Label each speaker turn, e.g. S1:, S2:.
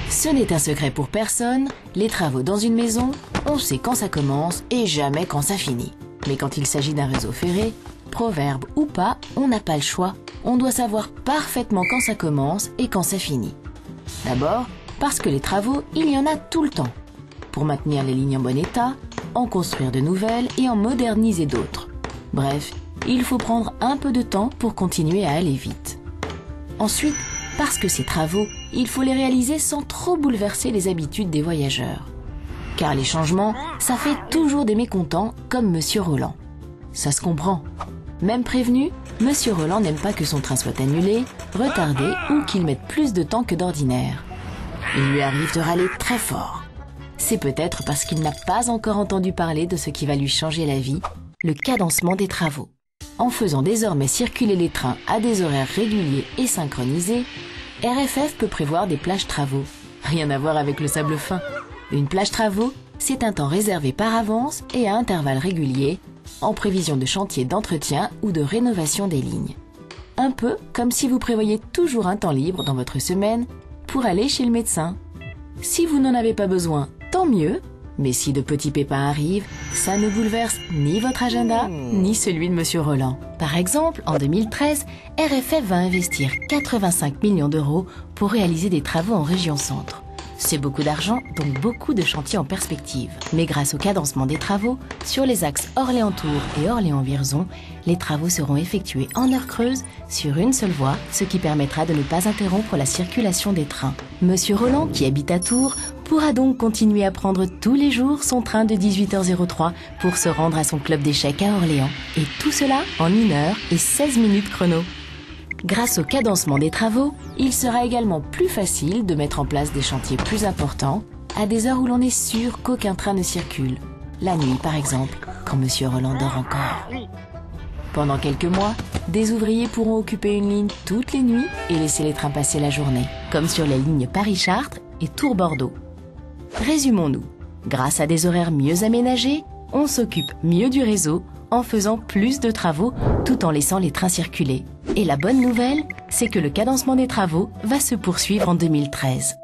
S1: Ce n'est un secret pour personne, les travaux dans une maison, on sait quand ça commence et jamais quand ça finit. Mais quand il s'agit d'un réseau ferré, proverbe ou pas, on n'a pas le choix. On doit savoir parfaitement quand ça commence et quand ça finit. D'abord, parce que les travaux, il y en a tout le temps. Pour maintenir les lignes en bon état, en construire de nouvelles et en moderniser d'autres. Bref, il faut prendre un peu de temps pour continuer à aller vite. Ensuite, parce que ces travaux, il faut les réaliser sans trop bouleverser les habitudes des voyageurs. Car les changements, ça fait toujours des mécontents comme Monsieur Roland. Ça se comprend. Même prévenu, Monsieur Roland n'aime pas que son train soit annulé, retardé ou qu'il mette plus de temps que d'ordinaire. Il lui arrive de râler très fort. C'est peut-être parce qu'il n'a pas encore entendu parler de ce qui va lui changer la vie, le cadencement des travaux. En faisant désormais circuler les trains à des horaires réguliers et synchronisés, RFF peut prévoir des plages travaux. Rien à voir avec le sable fin. Une plage travaux, c'est un temps réservé par avance et à intervalles réguliers, en prévision de chantiers d'entretien ou de rénovation des lignes. Un peu comme si vous prévoyez toujours un temps libre dans votre semaine pour aller chez le médecin. Si vous n'en avez pas besoin, tant mieux, mais si de petits pépins arrivent, ça ne bouleverse ni votre agenda, ni celui de Monsieur Roland. Par exemple, en 2013, RFF va investir 85 millions d'euros pour réaliser des travaux en région centre. C'est beaucoup d'argent, donc beaucoup de chantiers en perspective. Mais grâce au cadencement des travaux, sur les axes Orléans-Tours et Orléans-Vierzon, les travaux seront effectués en heure creuse sur une seule voie, ce qui permettra de ne pas interrompre la circulation des trains. Monsieur Roland, qui habite à Tours, pourra donc continuer à prendre tous les jours son train de 18h03 pour se rendre à son club d'échecs à Orléans. Et tout cela en 1 heure et 16 minutes chrono. Grâce au cadencement des travaux, il sera également plus facile de mettre en place des chantiers plus importants à des heures où l'on est sûr qu'aucun train ne circule. La nuit, par exemple, quand Monsieur Roland dort encore. Pendant quelques mois, des ouvriers pourront occuper une ligne toutes les nuits et laisser les trains passer la journée, comme sur les lignes Paris-Chartres et Tours-Bordeaux. Résumons-nous. Grâce à des horaires mieux aménagés, on s'occupe mieux du réseau en faisant plus de travaux tout en laissant les trains circuler. Et la bonne nouvelle, c'est que le cadencement des travaux va se poursuivre en 2013.